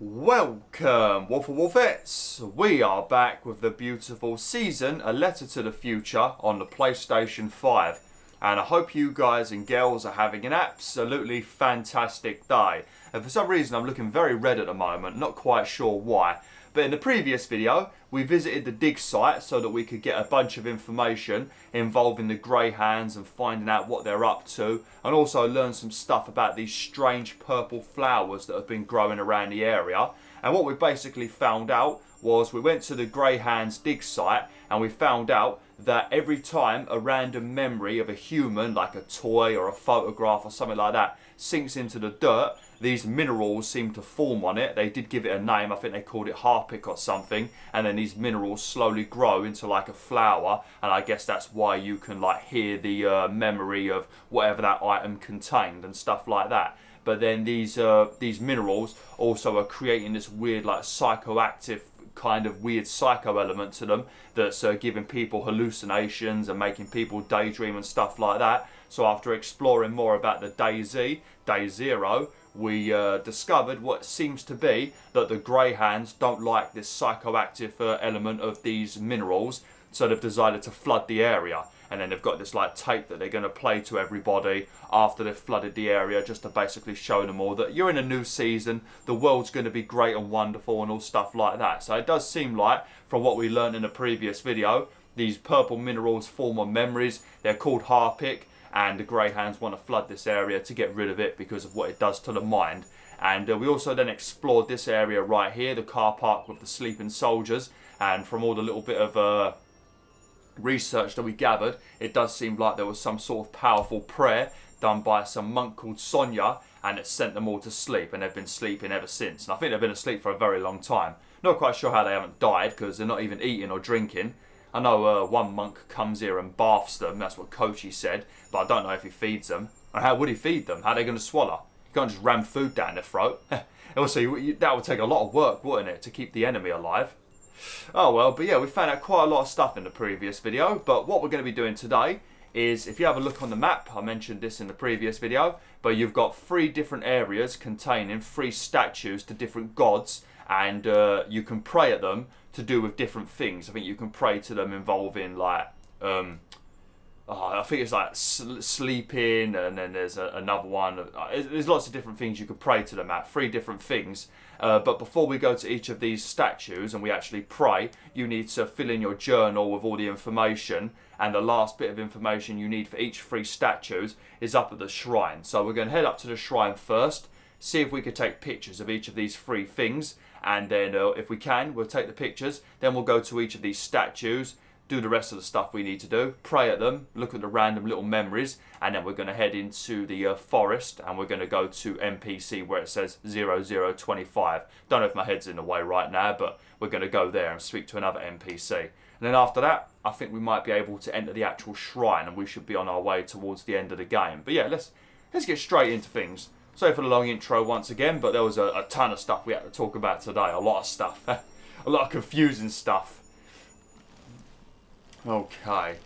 Welcome, WolfTheWolfettes! We are back with the beautiful Season, A Letter to the Future on the PlayStation 5. And I hope you guys and girls are having an absolutely fantastic day. And for some reason I'm looking very red at the moment, not quite sure why. But in the previous video, we visited the dig site so that we could get a bunch of information involving the greyhounds and finding out what they're up to, and also learn some stuff about these strange purple flowers that have been growing around the area. And what we basically found out was we went to the greyhounds dig site and we found out that every time a random memory of a human, like a toy or a photograph or something like that, sinks into the dirt, these minerals seem to form on it. They did give it a name, I think they called it ikrEK or something, and then these minerals slowly grow into like a flower, and I guess that's why you can like hear the memory of whatever that item contained and stuff like that. But then these minerals also are creating this weird like psychoactive kind of weird psycho element to them that's giving people hallucinations and making people daydream and stuff like that. So after exploring more about the Day Zero, we discovered what seems to be that the greyhounds don't like this psychoactive element of these minerals, so they've decided to flood the area. And then they've got this like tape that they're going to play to everybody after they've flooded the area, just to basically show them all that you're in a new season, the world's going to be great and wonderful and all stuff like that. So it does seem like, from what we learned in the previous video, these purple minerals form on memories. They're called ikrEK, and the greyhounds want to flood this area to get rid of it because of what it does to the mind. And we also then explored this area right here, the car park with the sleeping soldiers, and from all the little bit of research that we gathered, it does seem like there was some sort of powerful prayer done by some monk called Sonia, and it sent them all to sleep, and they've been sleeping ever since. And I think they've been asleep for a very long time. Not quite sure how they haven't died, because they're not even eating or drinking. I know one monk comes here and baths them, that's what Kochi said, but I don't know if he feeds them. And how would he feed them? How are they going to swallow? You can't just ram food down their throat. Also, that would take a lot of work, wouldn't it, to keep the enemy alive? Oh well, but yeah, we found out quite a lot of stuff in the previous video, but what we're going to be doing today is, if you have a look on the map, I mentioned this in the previous video, but you've got 3 different areas containing 3 statues to different gods, and you can pray at them to do with different things. I think you can pray to them involving like, I think it's like sleeping, and then there's another one. There's lots of different things you could pray to them at, 3 different things. But before we go to each of these statues and we actually pray, you need to fill in your journal with all the information, and the last bit of information you need for each 3 statues is up at the shrine. So we're going to head up to the shrine first, see if we could take pictures of each of these 3 things, and then if we can, we'll take the pictures, then we'll go to each of these statues, do the rest of the stuff we need to do, pray at them, look at the random little memories, and then we're going to head into the forest, and we're going to go to NPC where it says 0025. Don't know if my head's in the way right now, but we're going to go there and speak to another NPC. And then after that, I think we might be able to enter the actual shrine, and we should be on our way towards the end of the game. But yeah, let's get straight into things. Sorry for the long intro once again, but there was a ton of stuff we had to talk about today. A lot of stuff. A lot of confusing stuff. Okay,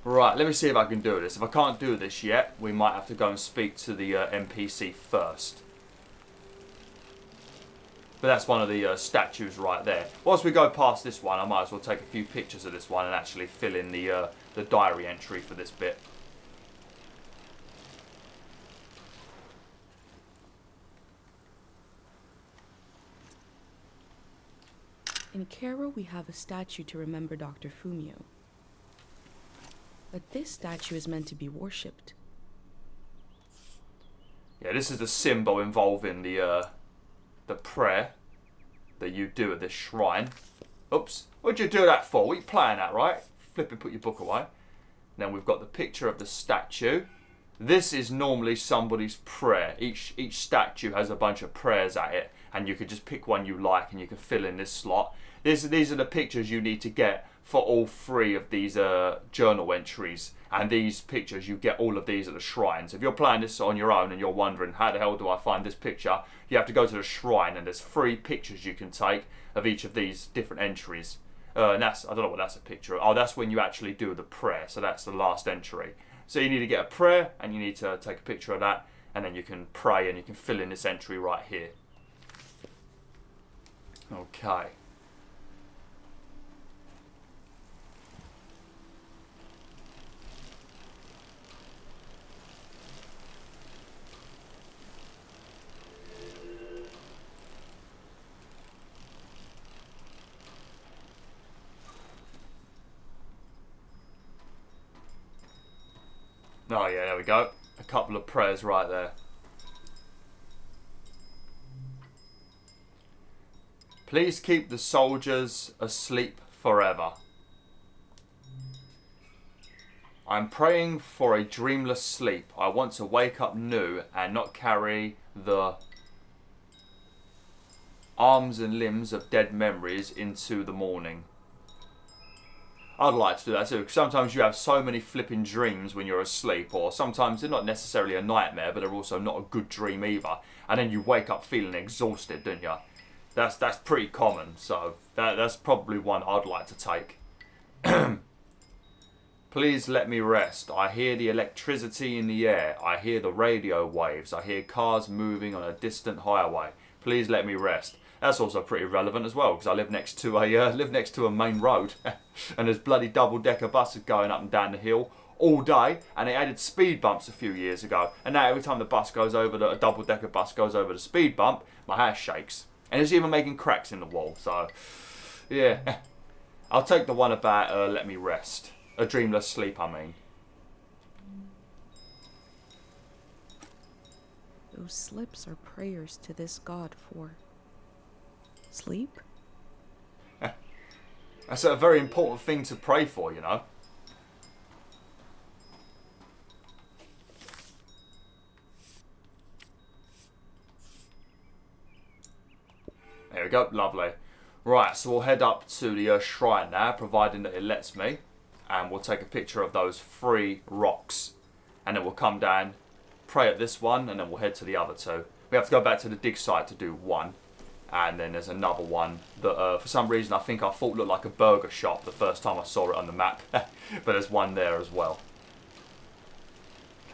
right, let me see if I can do this. If I can't do this yet, we might have to go and speak to the NPC first. But that's one of the statues right there. Whilst we go past this one, I might as well take a few pictures of this one and actually fill in the diary entry for this bit. In Cairo, we have a statue to remember Dr. Fumio. But this statue is meant to be worshipped. Yeah, this is the symbol involving the prayer that you do at this shrine. Oops, what'd you do that for? What are you playing at, right? Flip and put your book away. Then we've got the picture of the statue. This is normally somebody's prayer. Each statue has a bunch of prayers at it, and you could just pick one you like and you can fill in this slot. These are the pictures you need to get for all 3 of these journal entries, and these pictures, you get all of these at the shrine. So if you're playing this on your own and you're wondering how the hell do I find this picture, you have to go to the shrine, and there's 3 pictures you can take of each of these different entries. And that's, I don't know what that's a picture of. Oh, that's when you actually do the prayer, so that's the last entry. So you need to get a prayer, and you need to take a picture of that, and then you can pray and you can fill in this entry right here. Okay. Oh yeah, there we go. A couple of prayers right there. Please keep the soldiers asleep forever. I'm praying for a dreamless sleep. I want to wake up new and not carry the arms and limbs of dead memories into the morning. I'd like to do that too, because sometimes you have so many flipping dreams when you're asleep, or sometimes they're not necessarily a nightmare, but they're also not a good dream either. And then you wake up feeling exhausted, don't you? That's pretty common, so that's probably one I'd like to take. Please let me rest. I hear the electricity in the air. I hear the radio waves. I hear cars moving on a distant highway. Please let me rest. That's also pretty relevant as well, because I live next to a main road, and there's bloody double-decker buses going up and down the hill all day, and they added speed bumps a few years ago, and now every time a double-decker bus goes over the speed bump, my house shakes, and it's even making cracks in the wall. So, yeah, I'll take the one about let me rest, a dreamless sleep. I mean, Those slips are prayers to this god for sleep? That's a very important thing to pray for, you know. There we go, lovely. Right, so we'll head up to the shrine now, providing that it lets me. And we'll take a picture of those 3 rocks. And then we'll come down, pray at this one, and then we'll head to the other 2. We have to go back to the dig site to do 1. And then there's another one that for some reason I thought looked like a burger shop the first time I saw it on the map. But there's one there as well.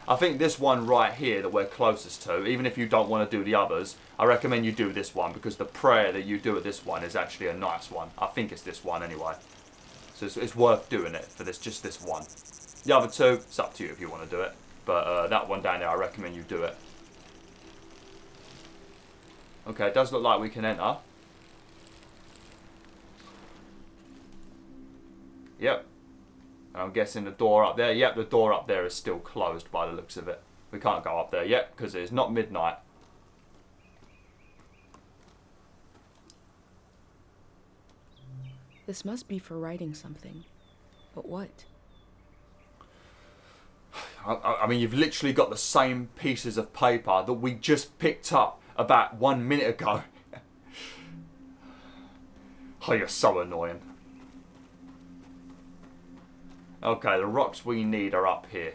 I think this one right here that we're closest to, even if you don't want to do the others, I recommend you do this one, because the prayer that you do at this one is actually a nice one. I think it's this one anyway. So it's worth doing it for just this one. The other 2, it's up to you if you want to do it. But that one down there, I recommend you do it. Okay, it does look like we can enter. Yep. And I'm guessing the door up there. Yep, the door up there is still closed by the looks of it. We can't go up there yet because it's not midnight. This must be for writing something. But what? I mean, you've literally got the same pieces of paper that we just picked up about 1 minute ago. Oh, you're so annoying. Okay, the rocks we need are up here.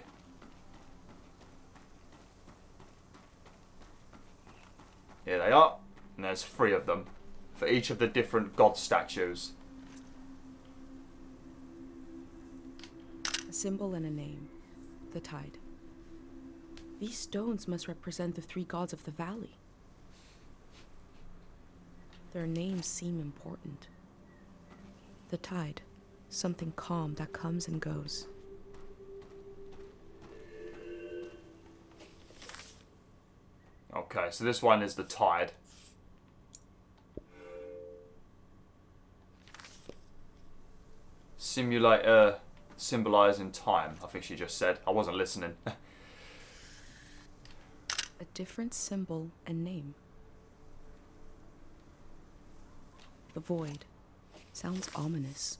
Here they are. And there's 3 of them for each of the different god statues. A symbol and a name. The tide. These stones must represent the 3 gods of the valley. Their names seem important. The tide. Something calm that comes and goes. Okay, so this one is the tide. Simulator symbolizing time, I think she just said. I wasn't listening. A different symbol and name. The void. Sounds ominous.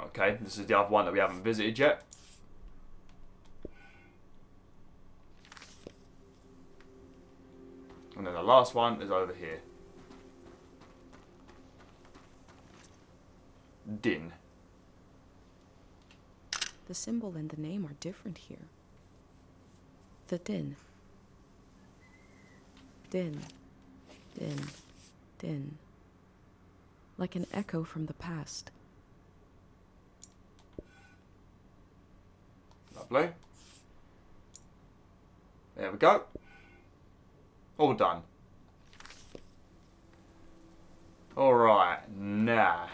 Okay, this is the other one that we haven't visited yet. And then the last one is over here. Din. The symbol and the name are different here. The din. Din. Din. Din. Like an echo from the past. Lovely. There we go. All done. Alright, now,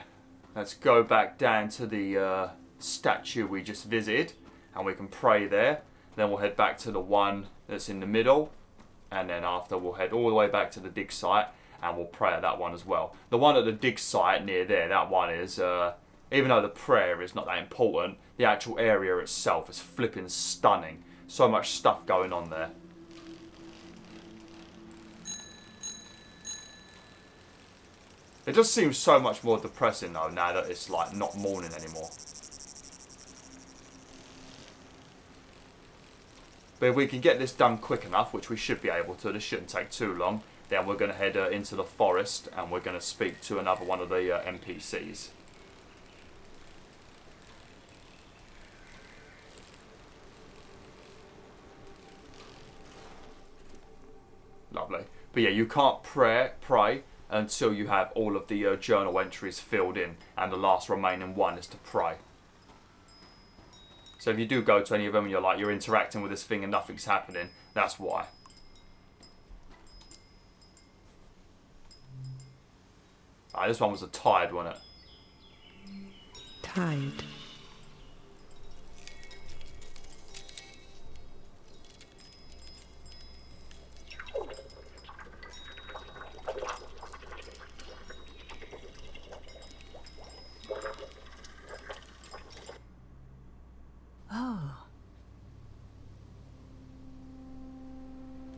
let's go back down to the statue we just visited, and we can pray there. Then we'll head back to the one that's in the middle, and then after we'll head all the way back to the dig site, and we'll pray at that one as well. The one at the dig site near there, that one is, even though the prayer is not that important, the actual area itself is flipping stunning. So much stuff going on there. It just seems so much more depressing though, now that it's like not morning anymore. But if we can get this done quick enough, which we should be able to, this shouldn't take too long, then we're going to head into the forest and we're going to speak to another one of the NPCs. Lovely. But yeah, you can't pray until you have all of the journal entries filled in, and the last remaining one is to pray. So if you do go to any of them and you're interacting with this thing and nothing's happening, that's why. This one was a tide, wasn't it? Tide.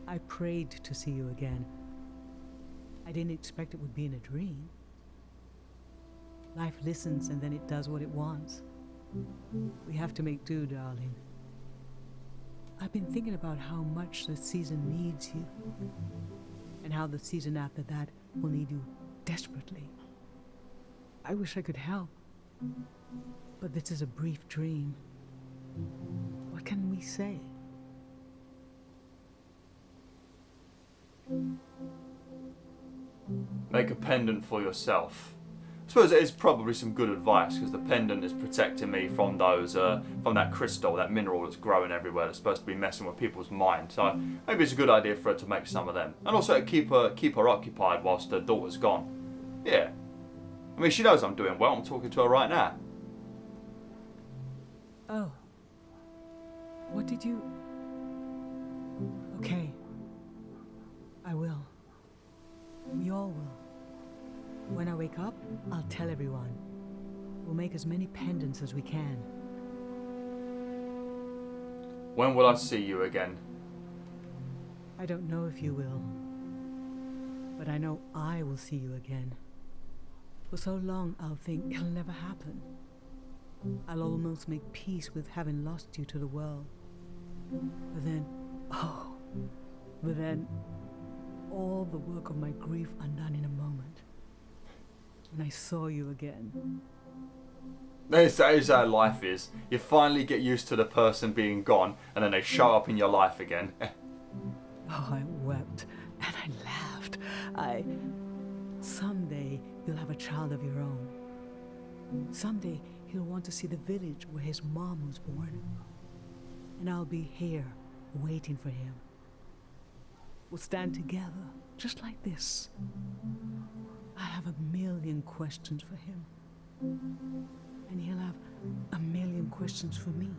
I prayed to see you again. I didn't expect it would be in a dream. Life listens and then it does what it wants. We have to make do, darling. I've been thinking about how much the season needs you, and how the season after that will need you desperately. I wish I could help, but this is a brief dream. What can we say? Make a pendant for yourself. I suppose it is probably some good advice, because the pendant is protecting me from those, from that crystal, that mineral that's growing everywhere that's supposed to be messing with people's mind. So maybe it's a good idea for her to make some of them, and also keep her occupied whilst her daughter's gone. Yeah, I mean, she knows I'm doing well. I'm talking to her right now. Oh, what did you? Okay, I will. We all will. When I wake up, I'll tell everyone. We'll make as many pendants as we can. When will I see you again? I don't know if you will, but I know I will see you again. For so long, I'll think it'll never happen. I'll almost make peace with having lost you to the world. But then, all the work of my grief undone in a moment. And I saw you again. That is how life is. You finally get used to the person being gone, and then they show up in your life again. I wept and I laughed. Someday you'll have a child of your own. Someday he'll want to see the village where his mom was born. And I'll be here, waiting for him. We'll stand together, just like this. I have 1,000,000 questions for him. And he'll have 1,000,000 questions for me.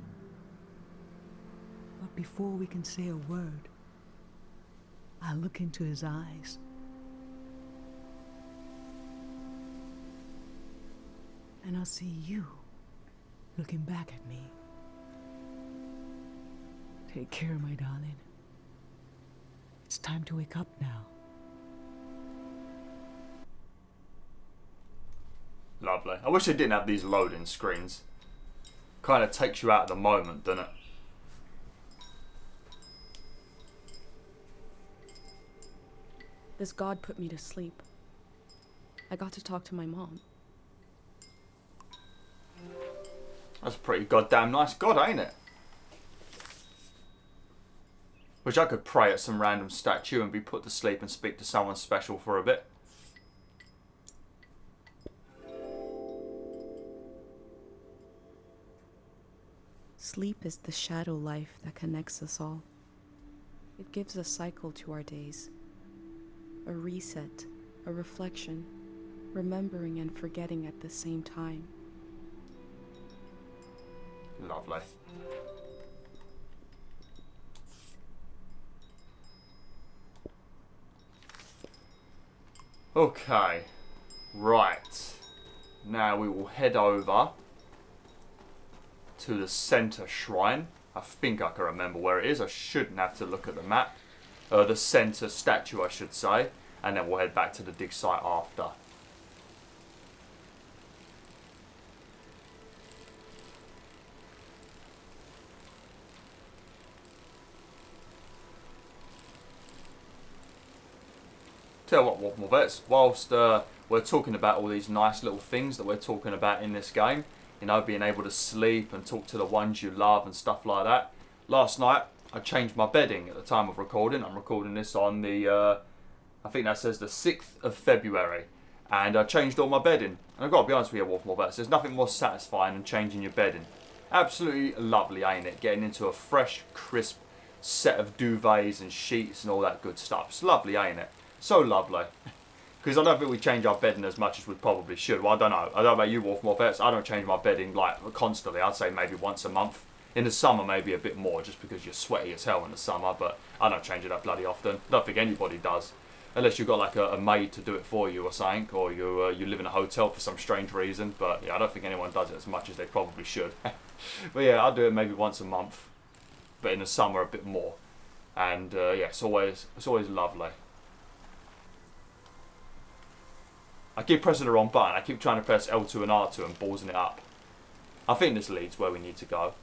But before we can say a word, I'll look into his eyes. And I'll see you looking back at me. Take care, my darling. It's time to wake up now. Lovely. I wish they didn't have these loading screens. Kind of takes you out of the moment, doesn't it? This god put me to sleep. I got to talk to my mom. That's a pretty goddamn nice god, ain't it? Wish I could pray at some random statue and be put to sleep and speak to someone special for a bit. Sleep is the shadow life that connects us all. It gives a cycle to our days. A reset, a reflection, remembering and forgetting at the same time. Lovely. Okay, right. Now we will head over to the centre shrine. I think I can remember where it is. I shouldn't have to look at the map. The centre statue, I should say. And then we'll head back to the dig site after. Tell you what, Wolfvets, whilst we're talking about all these nice little things that we're talking about in this game, you know, being able to sleep and talk to the ones you love and stuff like that. Last night, I changed my bedding at the time of recording. I'm recording this on the, I think that says the 6th of February. And I changed all my bedding. And I've got to be honest with you, Wolfvets, there's nothing more satisfying than changing your bedding. Absolutely lovely, ain't it? Getting into a fresh, crisp set of duvets and sheets and all that good stuff. It's lovely, ain't it? So lovely. Because I don't think we change our bedding as much as we probably should. Well, I don't know. I don't know about you, Wolfvets. I don't change my bedding like constantly. I'd say maybe once a month. In the summer, maybe a bit more, just because you're sweaty as hell in the summer. But I don't change it that bloody often. I don't think anybody does. Unless you've got like a maid to do it for you or something. Or you live in a hotel for some strange reason. But yeah, I don't think anyone does it as much as they probably should. But yeah, I do it maybe once a month. But in the summer, a bit more. And yeah, it's always lovely. I keep pressing the wrong button. I keep trying to press L2 and R2 and ballsing it up. I think this leads where we need to go.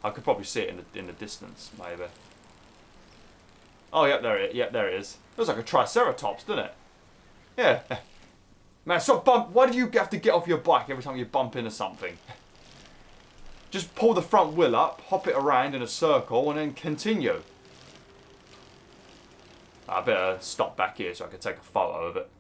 I could probably see it in the distance, maybe. Oh, yeah, there it is. Yeah, there it is. It looks like a triceratops, doesn't it? Yeah. Man, stop bump. Why do you have to get off your bike every time you bump into something? Just pull the front wheel up, hop it around in a circle, and then continue. I better stop back here so I can take a photo of it.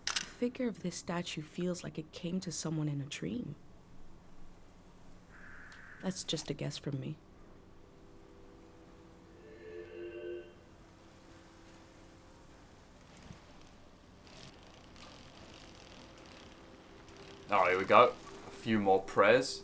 The figure of this statue feels like it came to someone in a dream. That's just a guess from me. Alright, here we go. A few more prayers.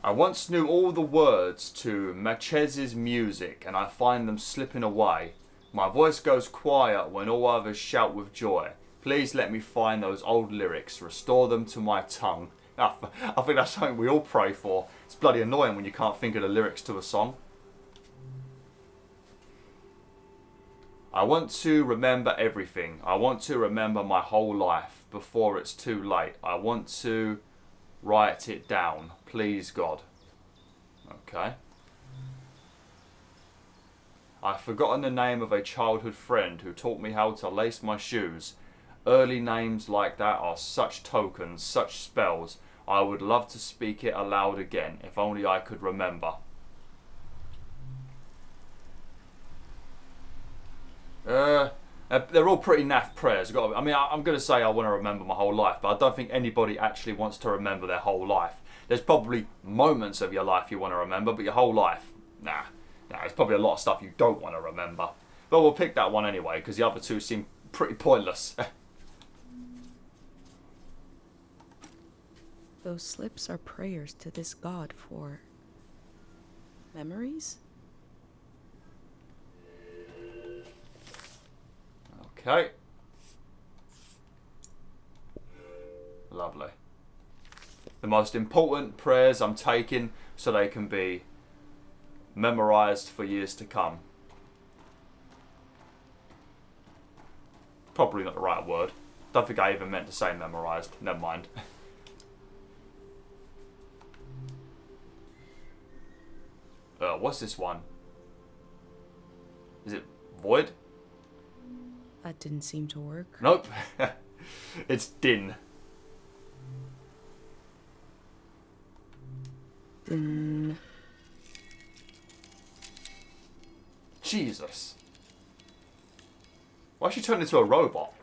I once knew all the words to Machez's music, and I find them slipping away. My voice goes quiet when all others shout with joy. Please let me find those old lyrics, restore them to my tongue. I think that's something we all pray for. It's bloody annoying when you can't think of the lyrics to a song. I want to remember everything. I want to remember my whole life before it's too late. I want to write it down. Please, God. Okay. I've forgotten the name of a childhood friend who taught me how to lace my shoes. Early names like that are such tokens, such spells. I would love to speak it aloud again, if only I could remember. They're all pretty naff prayers. I mean, I'm going to say I want to remember my whole life, but I don't think anybody actually wants to remember their whole life. There's probably moments of your life you want to remember, but your whole life, nah. There's probably a lot of stuff you don't want to remember. But we'll pick that one anyway, because the other two seem pretty pointless. Those slips are prayers to this god for memories? Okay. Lovely. The most important prayers I'm taking so they can be memorized for years to come. Probably not the right word. Don't think I even meant to say memorized. Never mind. What's this one? Is it void? That didn't seem to work. Nope. It's din. Din. Jesus. Why is she turned into a robot?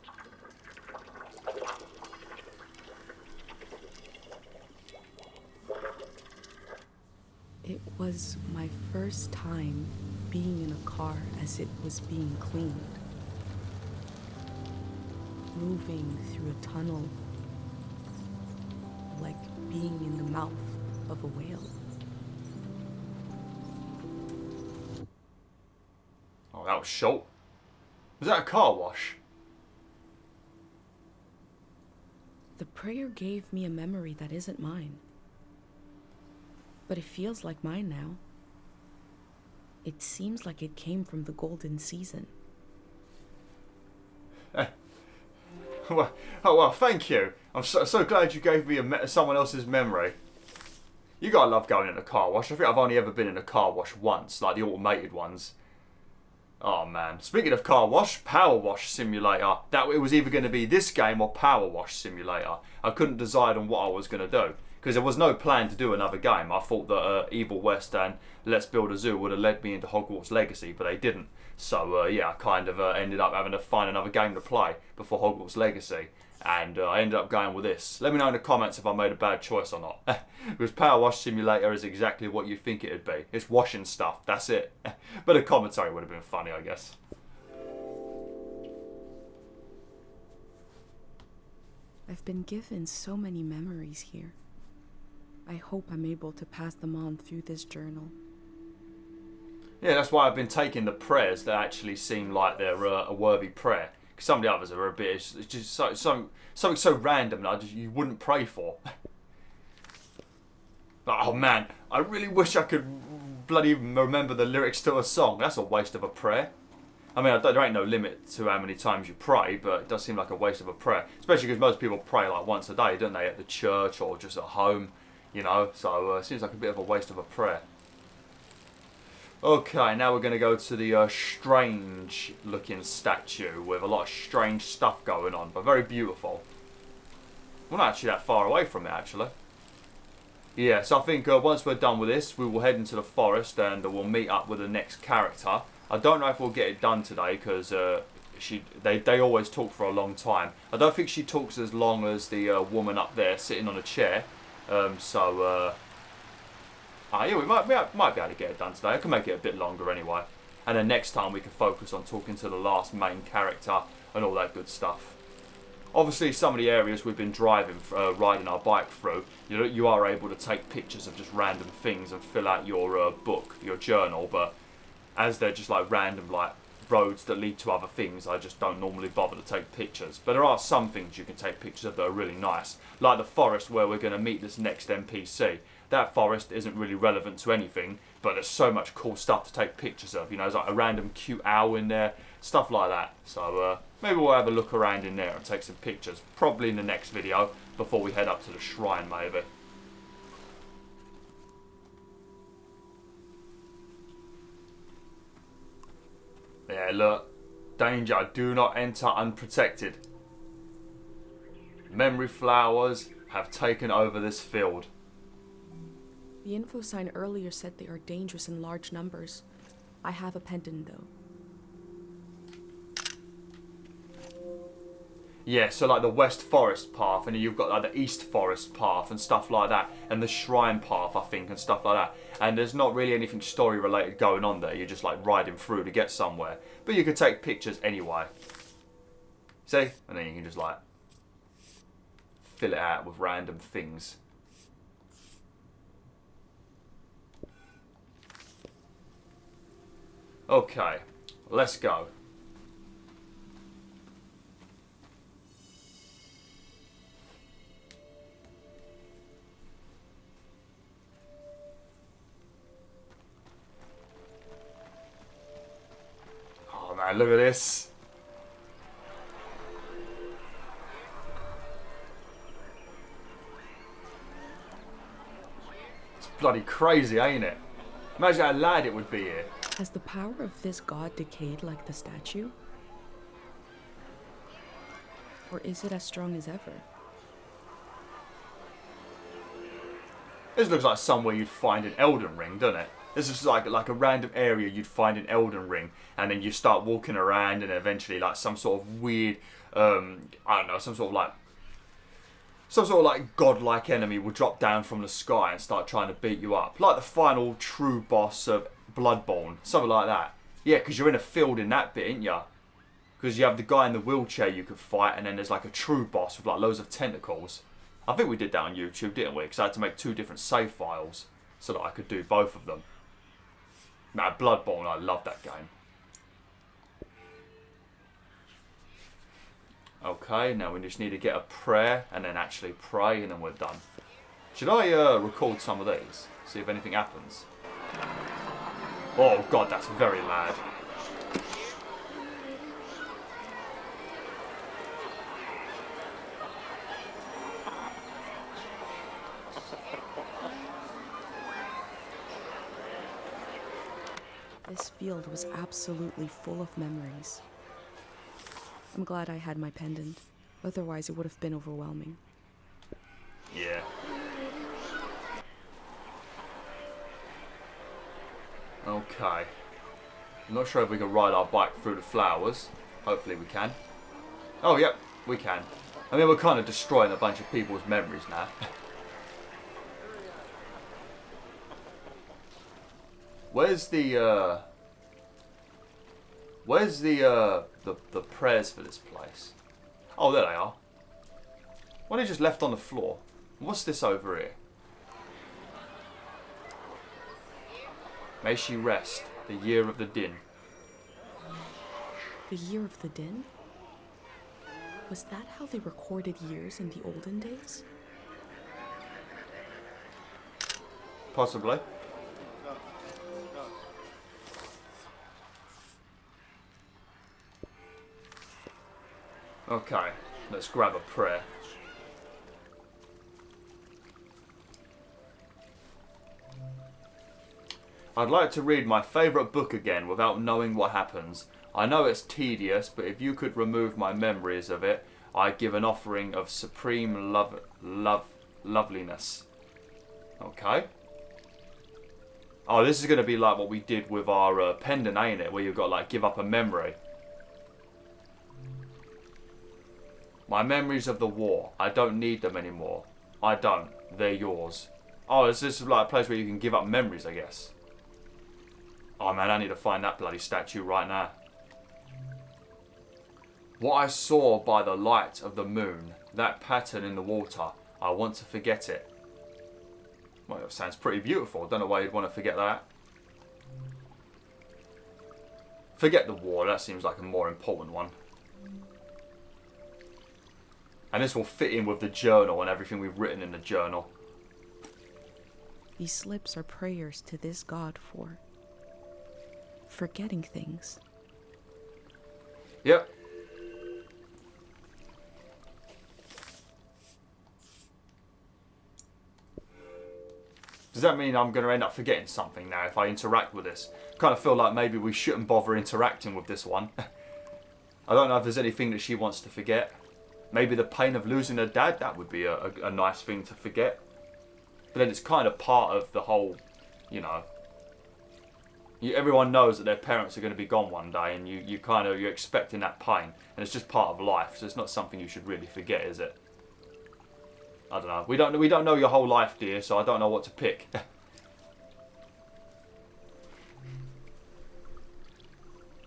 It was my first time being in a car as it was being cleaned. Moving through a tunnel, like being in the mouth of a whale. Oh, that was short. Was that a car wash? The prayer gave me a memory that isn't mine. But it feels like mine now. It seems like it came from the golden season. Well, thank you. I'm so glad you gave me someone else's memory. You gotta love going in a car wash. I think I've only ever been in a car wash once, like the automated ones. Oh man. Speaking of car wash, Power Wash Simulator. That it was either going to be this game or Power Wash Simulator. I couldn't decide on what I was going to do. Because there was no plan to do another game. I thought that Evil West and Let's Build a Zoo would have led me into Hogwarts Legacy, but they didn't. So yeah, I kind of ended up having to find another game to play before Hogwarts Legacy. And I ended up going with this. Let me know in the comments if I made a bad choice or not. Because Power Wash Simulator is exactly what you think it would be. It's washing stuff, that's it. But a commentary would have been funny, I guess. I've been given so many memories here. I hope I'm able to pass them on through this journal. Yeah, that's why I've been taking the prayers that actually seem like they're a worthy prayer. Because some of the others are a bit, it's just something so random that you wouldn't pray for. Like, oh man, I really wish I could bloody remember the lyrics to a song. That's a waste of a prayer. I mean, there ain't no limit to how many times you pray, but it does seem like a waste of a prayer. Especially because most people pray like once a day, don't they? At the church or just at home, you know. So it seems like a bit of a waste of a prayer. Okay, now we're going to go to the strange looking statue with a lot of strange stuff going on, but very beautiful. We're not actually that far away from it, actually. Yeah, so I think once we're done with this, we will head into the forest and we'll meet up with the next character. I don't know if we'll get it done today because they always talk for a long time. I don't think she talks as long as the woman up there sitting on a chair. Yeah, we might be able to get it done today. I can make it a bit longer anyway. And then next time we can focus on talking to the last main character and all that good stuff. Obviously, some of the areas we've been riding our bike through, you are able to take pictures of just random things and fill out your book, your journal. But as they're just like random like roads that lead to other things, I just don't normally bother to take pictures. But there are some things you can take pictures of that are really nice. Like the forest where we're going to meet this next NPC. That forest isn't really relevant to anything, but there's so much cool stuff to take pictures of. There's like a random cute owl in there, stuff like that. So maybe we'll have a look around in there and take some pictures, probably in the next video, before we head up to the shrine maybe. Yeah, look. Danger, do not enter unprotected. Memory flowers have taken over this field. The info sign earlier said they are dangerous in large numbers. I have a pendant though. Yeah, so like the West Forest path, and then you've got like the East Forest path and stuff like that, and the Shrine path, I think, and stuff like that. And there's not really anything story related going on there. You're just like riding through to get somewhere. But you can take pictures anyway. See? And then you can just like fill it out with random things. Okay, let's go. Oh man, look at this. It's bloody crazy, ain't it? Imagine how loud it would be here. Has the power of this god decayed like the statue? Or is it as strong as ever? This looks like somewhere you'd find an Elden Ring, doesn't it? This is like a random area you'd find in Elden Ring, and then you start walking around, and eventually like some sort of weird, I don't know, some sort of like godlike enemy will drop down from the sky and start trying to beat you up, like the final true boss of Bloodborne, something like that. Yeah, because you're in a field in that bit, ain't ya? Because you have the guy in the wheelchair you could fight, and then there's like a true boss with like loads of tentacles. I think we did that on YouTube, didn't we? Because I had to make 2 different save files so that I could do both of them. Nah, Bloodborne, I love that game. Okay, now we just need to get a prayer and then actually pray, and then we're done. Should I record some of these? See if anything happens. Oh god, that's very loud. This field was absolutely full of memories. I'm glad I had my pendant. Otherwise, it would have been overwhelming. Yeah. Okay. I'm not sure if we can ride our bike through the flowers. Hopefully we can. Oh, yep, we can. I mean, we're kind of destroying a bunch of people's memories now. Where's the prayers for this place? Oh, there they are. What are they just left on the floor? What's this over here? May she rest, the year of the din. The year of the din? Was that how they recorded years in the olden days? Possibly. Okay, let's grab a prayer. I'd like to read my favourite book again without knowing what happens. I know it's tedious, but if you could remove my memories of it, I'd give an offering of supreme loveliness. Okay. Oh, this is going to be like what we did with our pendant, ain't it? Where you've got like give up a memory. My memories of the war. I don't need them anymore. I don't. They're yours. Oh, is this like a place where you can give up memories, I guess? Oh man, I need to find that bloody statue right now. What I saw by the light of the moon, that pattern in the water, I want to forget it. Well, it sounds pretty beautiful. Don't know why you'd want to forget that. Forget the war, that seems like a more important one. And this will fit in with the journal and everything we've written in the journal. These slips are prayers to this god for forgetting things. Yep. Does that mean I'm going to end up forgetting something now if I interact with this? Kind of feel like maybe we shouldn't bother interacting with this one. I don't know if there's anything that she wants to forget. Maybe the pain of losing her dad, that would be a nice thing to forget. But then it's kind of part of the whole, you know. Everyone knows that their parents are going to be gone one day, and you're expecting that pain, and it's just part of life. So it's not something you should really forget, is it? I don't know. We don't know your whole life, dear. So I don't know what to pick.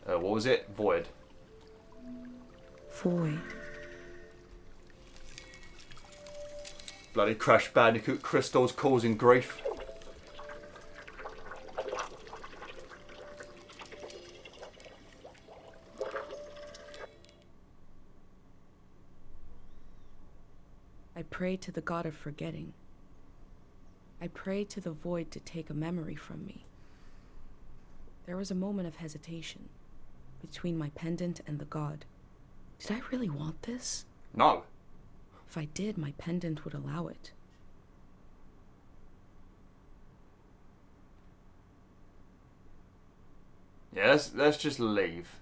What was it? Void. Void. Bloody Crash Bandicoot crystals causing grief. I pray to the god of forgetting. I pray to the void to take a memory from me. There was a moment of hesitation between my pendant and the god. Did I really want this? No. If I did, my pendant would allow it. Yeah, let's just leave.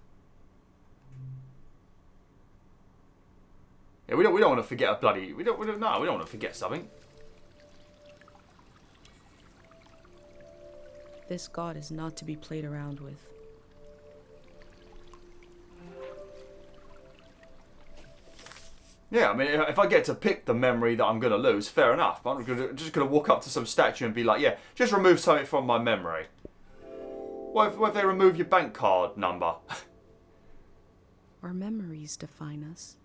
Yeah, we don't want to forget a bloody. We don't want to forget something. This god is not to be played around with. Yeah, I mean, if I get to pick the memory that I'm going to lose, fair enough. I'm just going to walk up to some statue and be like, yeah, just remove something from my memory. What if they remove your bank card number? Our memories define us.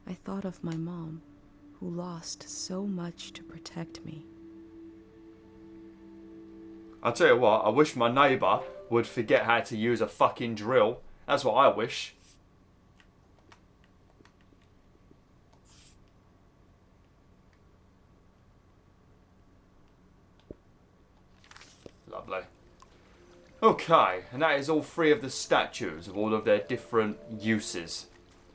I thought of my mom, who lost so much to protect me. I'll tell you what, I wish my neighbour would forget how to use a fucking drill. That's what I wish. Lovely. Okay, and that is all three of the statues of all of their different uses.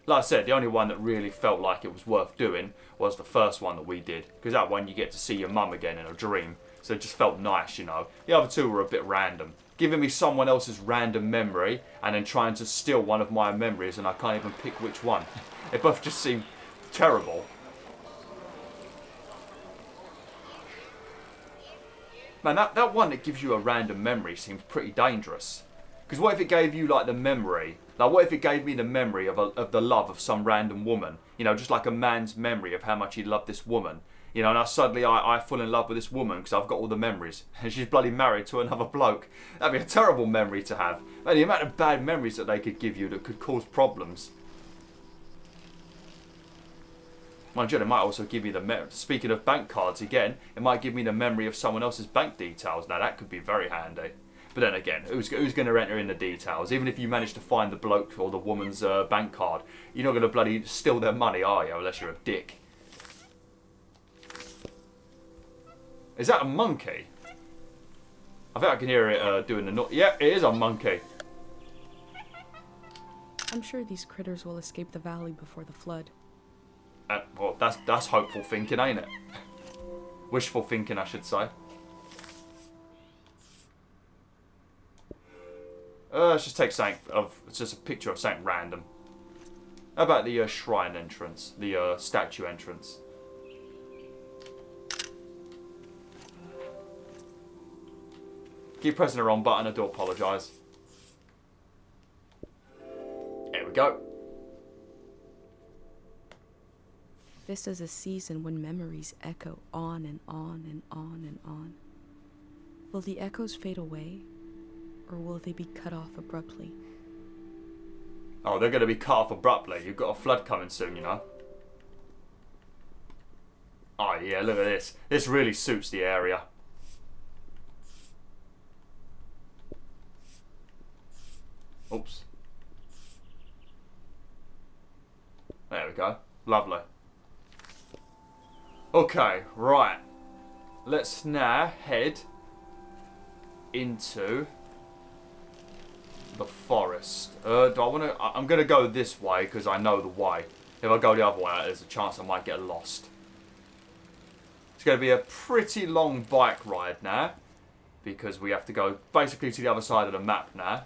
Like I said, the only one that really felt like it was worth doing was the first one that we did. Because that one you get to see your mum again in a dream. So it just felt nice, you know. The other two were a bit random. Giving me someone else's random memory and then trying to steal one of my memories and I can't even pick which one. They both just seem terrible. Man, that one that gives you a random memory seems pretty dangerous. Because what if it gave you, like, the memory? Like, what if it gave me the memory of the love of some random woman? You know, just like a man's memory of how much he loved this woman. You know, and suddenly I fall in love with this woman because I've got all the memories. And she's bloody married to another bloke. That'd be a terrible memory to have. Man, the amount of bad memories that they could give you that could cause problems. Mind you, it might also give me the speaking of bank cards again, it might give me the memory of someone else's bank details. Now that could be very handy. But then again, who's going to enter in the details? Even if you manage to find the bloke or the woman's bank card, you're not going to bloody steal their money, are you? Unless you're a dick. Is that a monkey? I think I can hear it doing the noise. Yeah, it is a monkey. I'm sure these critters will escape the valley before the flood. Well, that's hopeful thinking, ain't it? Wishful thinking, I should say. Let's just take something it's just a picture of something random. How about the shrine entrance, the statue entrance? Keep pressing the wrong button, I do apologise. There we go. This is a season when memories echo on and on and on and on. Will the echoes fade away, or will they be cut off abruptly? Oh, they're going to be cut off abruptly. You've got a flood coming soon, you know. Oh yeah, look at this. This really suits the area. Oops. There we go. Lovely. Okay, right. Let's now head into the forest. Do I want to? I'm going to go this way because I know the way. If I go the other way, there's a chance I might get lost. It's going to be a pretty long bike ride now because we have to go basically to the other side of the map now.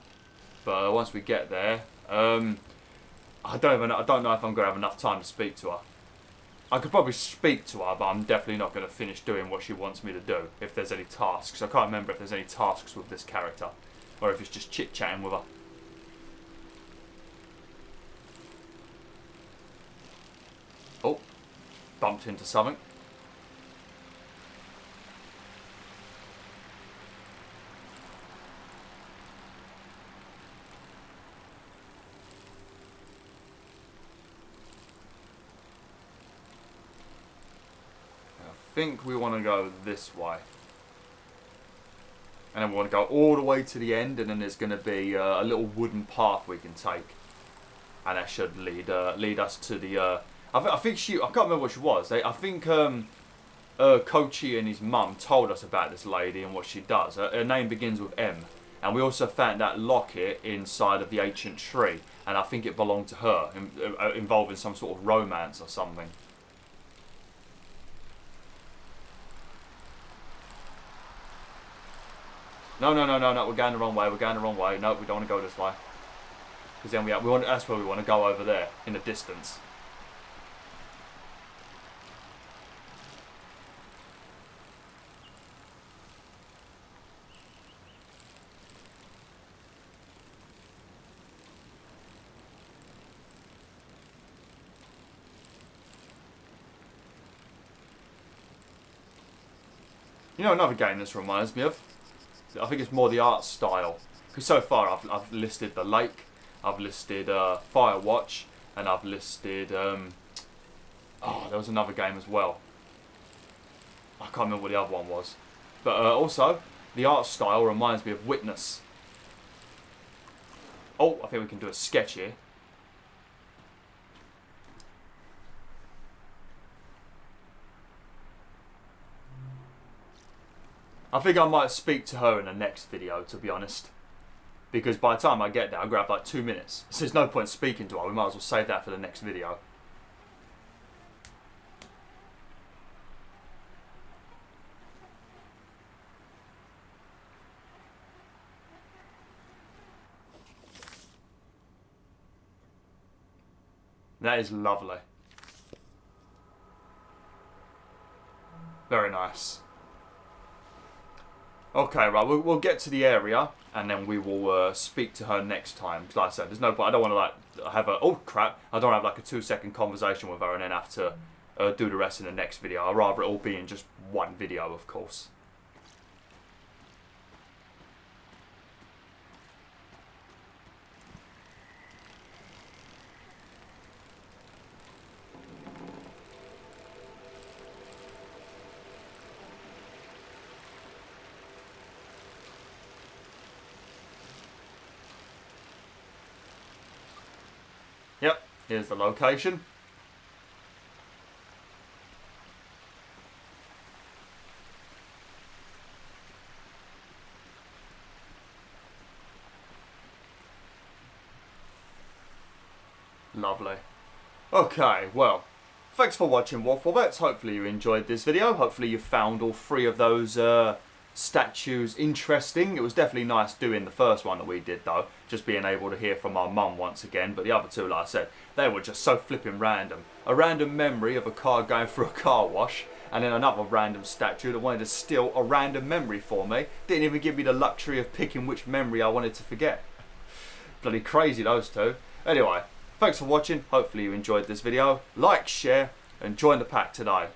But once we get there, I don't know if I'm going to have enough time to speak to her. I could probably speak to her, but I'm definitely not going to finish doing what she wants me to do if there's any tasks. I can't remember if there's any tasks with this character or if it's just chit-chatting with her. Oh, bumped into something. I think we want to go this way. And then we want to go all the way to the end, and then there's going to be a little wooden path we can take. And that should lead us to the... I think I can't remember what she was. I think Kochi and his mum told us about this lady and what she does. Her name begins with M. And we also found that locket inside of the ancient tree. And I think it belonged to her, involving some sort of romance or something. No, we're going the wrong way, No, we don't want to go this way. Because then that's where we want to go, over there, in the distance. You know, another game this reminds me of, I think it's more the art style. Because so far I've listed The Lake, I've listed Firewatch, and I've listed, there was another game as well. I can't remember what the other one was. But also, the art style reminds me of Witness. Oh, I think we can do a sketch here. I think I might speak to her in the next video, to be honest. Because by the time I get there, I'll grab like 2 minutes. So there's no point speaking to her. We might as well save that for the next video. That is lovely. Very nice. Okay, right, we'll get to the area and then we will speak to her next time. Like I said, there's no point. I don't want to like have a, oh crap, I don't have like a 2-second conversation with her and then have to do the rest in the next video. I'd rather it all be in just one video, of course. Yep, here's the location. Lovely. Okay, well, thanks for watching BwolfTheWolf. Hopefully you enjoyed this video. Hopefully you found all 3 of those statues interesting. It was definitely nice doing the first one that we did though, just being able to hear from our mum once again. But the other 2, like I said, they were just so flipping random. A random memory of a car going through a car wash, and then another random statue that wanted to steal a random memory for me. Didn't even give me the luxury of picking which memory I wanted to forget. Bloody crazy, those 2. Anyway, thanks for watching. Hopefully you enjoyed this video. Like, share, and join the pack today.